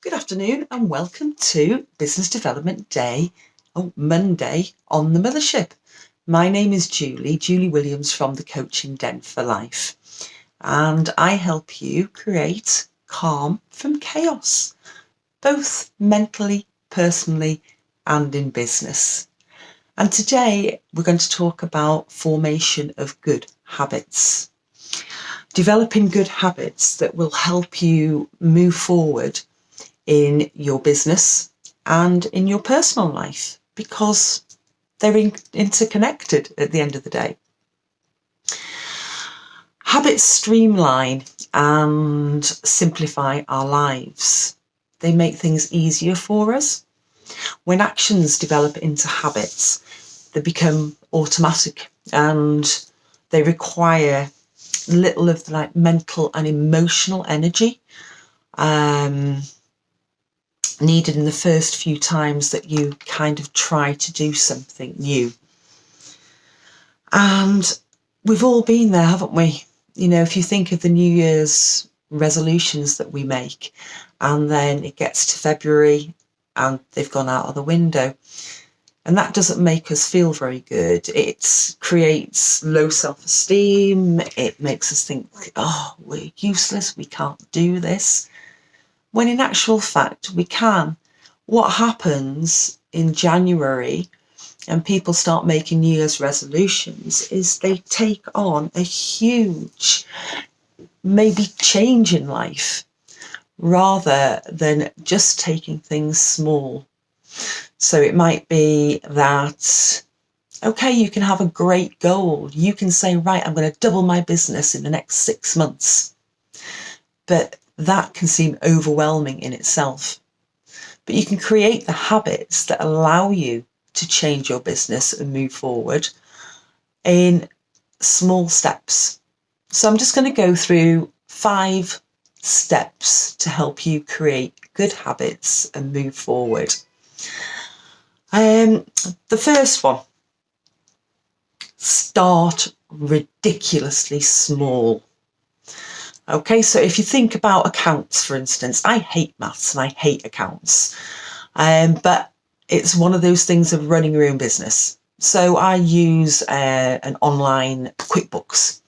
Good afternoon and welcome to Business Development Day, Monday on the Mothership. My name is Julie Williams from the Coaching Den for Life, and I help you create calm from chaos, both mentally, personally, and in business. And today we're going to talk about formation of good habits. Developing good habits that will help you move forward in your business and in your personal life because they're interconnected at the end of the day. Habits streamline and simplify our lives. They make things easier for us. When actions develop into habits, they become automatic and they require little of the mental and emotional energy needed in the first few times that you kind of try to do something new. And we've all been there, haven't we? You know, if you think of the New Year's resolutions that we make, and then it gets to February and they've gone out of the window. And that doesn't make us feel very good. It creates low self-esteem. It makes us think, oh, we're useless. We can't do this. When in actual fact, we can. What happens in January and people start making New Year's resolutions is they take on a huge, maybe change in life rather than just taking things small. So it might be that, okay, you can have a great goal. You can say, right, I'm going to double my business in the next 6 months. But that can seem overwhelming in itself. But you can create the habits that allow you to change your business and move forward in small steps. So I'm just going to go through 5 steps to help you create good habits and move forward. The first one, start ridiculously small. Okay, so if you think about accounts, for instance, I hate maths and I hate accounts, but it's one of those things of running your own business. So I use an online QuickBooks.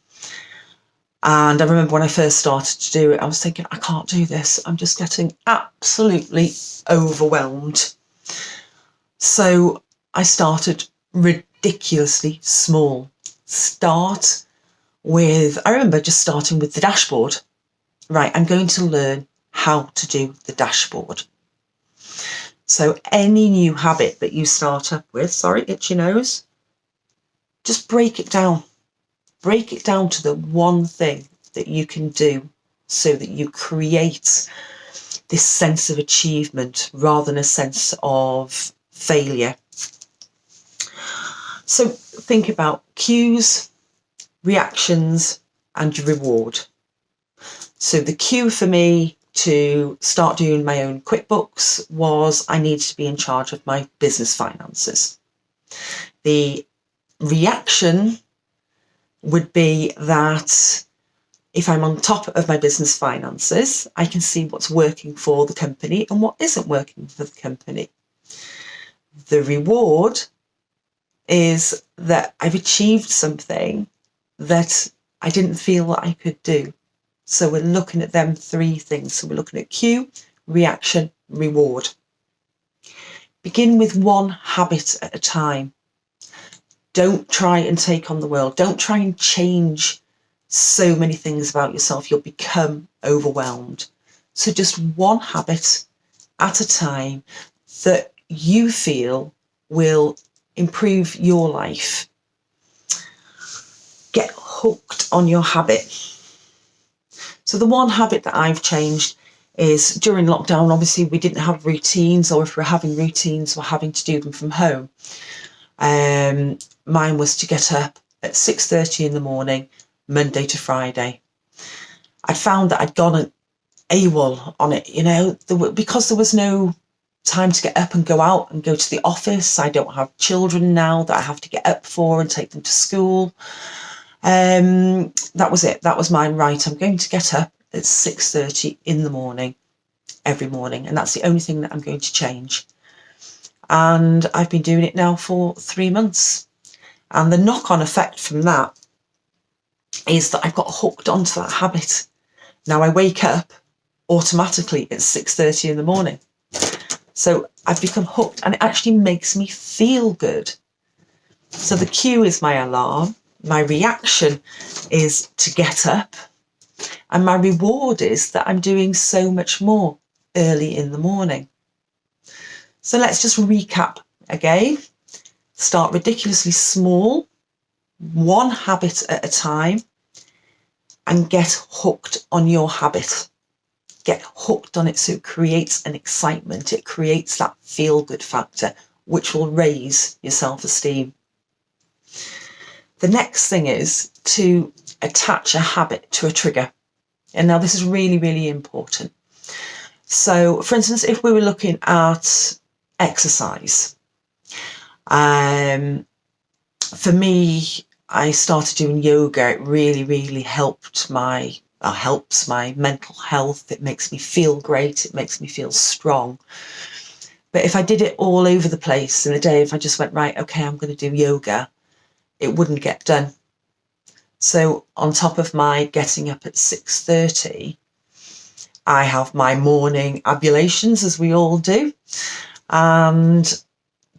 And I remember when I first started to do it, I was thinking, I can't do this. I'm just getting absolutely overwhelmed. So I started ridiculously small. I remember just starting with the dashboard. Right, I'm going to learn how to do the dashboard. So any new habit that you start up with, itchy nose, just break it down. Break it down to the one thing that you can do so that you create this sense of achievement rather than a sense of failure. So think about cues, reactions, and reward. So the cue for me to start doing my own QuickBooks was I needed to be in charge of my business finances. The reaction would be that if I'm on top of my business finances, I can see what's working for the company and what isn't working for the company. The reward is that I've achieved something that I didn't feel that I could do. So we're looking at them 3 things. So we're looking at cue, reaction, reward. Begin with one habit at a time. Don't try and take on the world. Don't try and change so many things about yourself. You'll become overwhelmed. So just one habit at a time that you feel will improve your life. Get hooked on your habit. So the one habit that I've changed is during lockdown, obviously we didn't have routines, or if we're having routines, we're having to do them from home. Mine was to get up at 6:30 in the morning, Monday to Friday. I'd found that I'd gone AWOL on it, because there was no time to get up and go out and go to the office. I don't have children now that I have to get up for and take them to school. That was it. That was mine. Right, I'm going to get up at 6:30 in the morning every morning, and that's the only thing that I'm going to change. And I've been doing it now for 3 months. And the knock-on effect from that is that I've got hooked onto that habit. Now I wake up automatically at 6:30 in the morning. So I've become hooked, and it actually makes me feel good. So the cue is my alarm, my reaction is to get up, and my reward is that I'm doing so much more early in the morning. So let's just recap again. Start ridiculously small, one habit at a time, and get hooked on your habit. Get hooked on it so it creates an excitement. It creates that feel-good factor, which will raise your self-esteem. The next thing is to attach a habit to a trigger. And now this is really, really important. So, for instance, if we were looking at exercise, for me, I started doing yoga. It really, really helps my mental health. It makes me feel great. It makes me feel strong. But if I did it all over the place in a day, if I just went, right, okay, I'm going to do yoga, it wouldn't get done. So on top of my getting up at 6:30, I have my morning ablutions, as we all do. And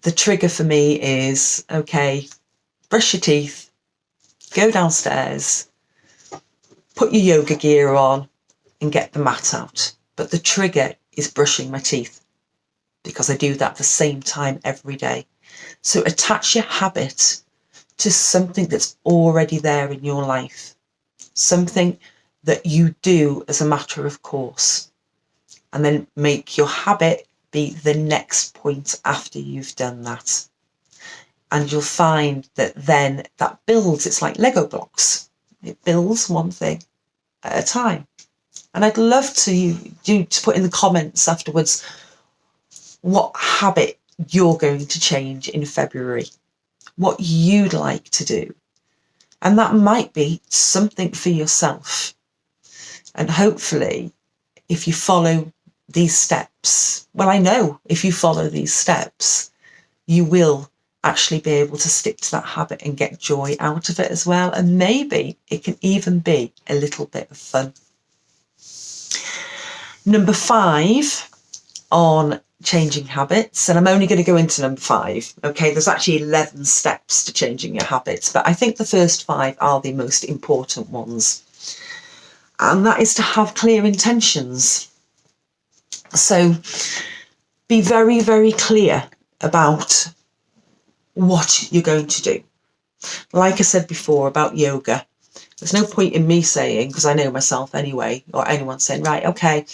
the trigger for me is, okay, brush your teeth, go downstairs, put your yoga gear on and get the mat out. But the trigger is brushing my teeth, because I do that at the same time every day. So attach your habit to something that's already there in your life, something that you do as a matter of course, and then make your habit be the next point after you've done that. And you'll find that then that builds, it's like Lego blocks. It builds one thing at a time. And I'd love to put in the comments afterwards what habit you're going to change in February, what you'd like to do. And that might be something for yourself. And hopefully, if you follow these steps, well, I know if you follow these steps, you will actually be able to stick to that habit and get joy out of it as well. And maybe it can even be a little bit of fun. Number 5 on changing habits, and I'm only going to go into number 5. Okay, there's actually 11 steps to changing your habits, but I think the first 5 are the most important ones. And that is to have clear intentions. So be very, very clear about what you're going to do. Like I said before about yoga, there's no point in me saying, because I know myself anyway, or anyone saying, right, okay,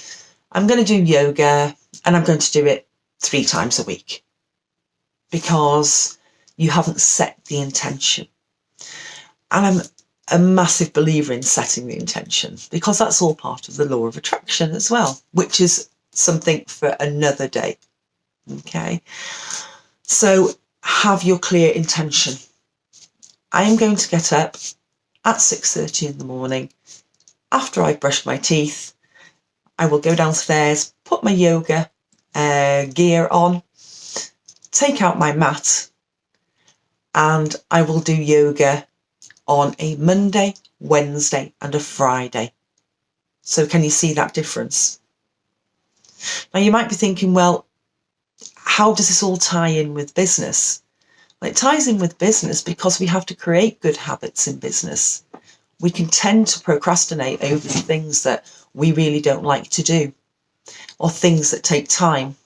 I'm going to do yoga and I'm going to do it 3 times a week, because you haven't set the intention. And I'm a massive believer in setting the intention, because that's all part of the law of attraction as well, which is something for another day. Okay, so have your clear intention. I am going to get up at 6:30 in the morning. After I've brushed my teeth, I will go downstairs, put my yoga gear on, take out my mat, and I will do yoga on a Monday, Wednesday, and a Friday. So can you see that difference? Now you might be thinking, well, how does this all tie in with business? Well, it ties in with business because we have to create good habits in business. We can tend to procrastinate over the things that we really don't like to do, or things that take time.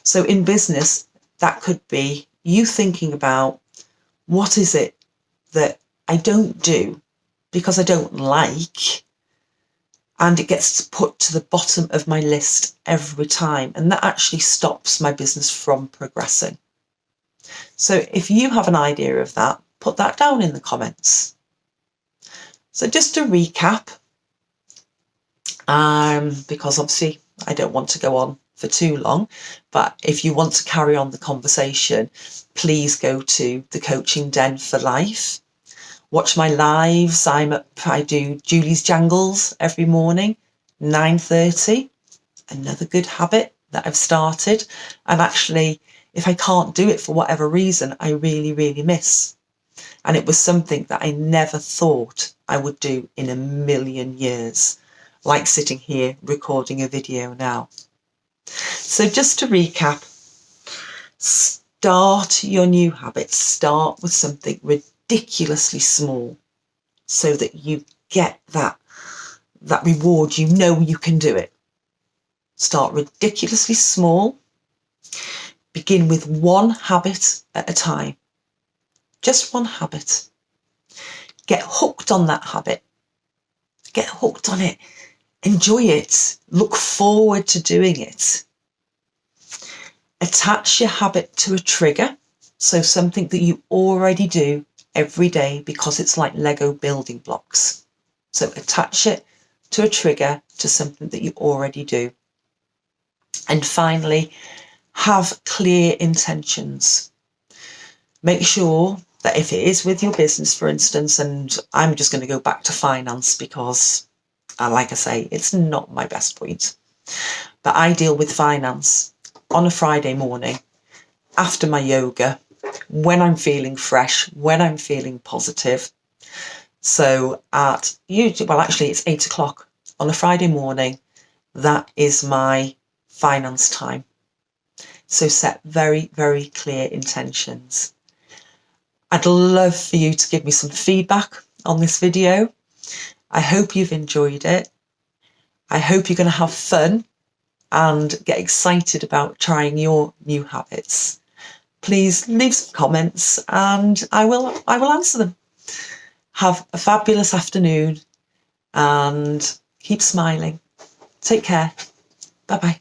So in business, that could be you thinking about, what is it that I don't do because I don't like, and it gets put to the bottom of my list every time, and that actually stops my business from progressing. So if you have an idea of that, put that down in the comments. So just to recap, because obviously I don't want to go on for too long, but if you want to carry on the conversation, please go to the Coaching Den for Life. Watch my lives. I do Julie's Jangles every morning, 9:30. another good habit that I've started. And actually, if I can't do it for whatever reason, I really, really miss. And it was something that I never thought I would do in a million years, like sitting here recording a video now. So just to recap, start your new habits. Start with something ridiculously small so that you get that reward. You know you can do it. Start ridiculously small. Begin with one habit at a time. Just one habit. Get hooked on that habit. Get hooked on it. Enjoy it. Look forward to doing it. Attach your habit to a trigger. So something that you already do every day, because it's like Lego building blocks. So attach it to a trigger, to something that you already do. And finally, have clear intentions. Make sure that if it is with your business, for instance, and I'm just going to go back to finance because, like I say, it's not my best point, but I deal with finance on a Friday morning after my yoga, when I'm feeling fresh, when I'm feeling positive. So actually it's 8 o'clock on a Friday morning. That is my finance time. So set very, very clear intentions. I'd love for you to give me some feedback on this video. I hope you've enjoyed it. I hope you're going to have fun and get excited about trying your new habits. Please leave some comments and I will answer them. Have a fabulous afternoon and keep smiling. Take care. Bye-bye.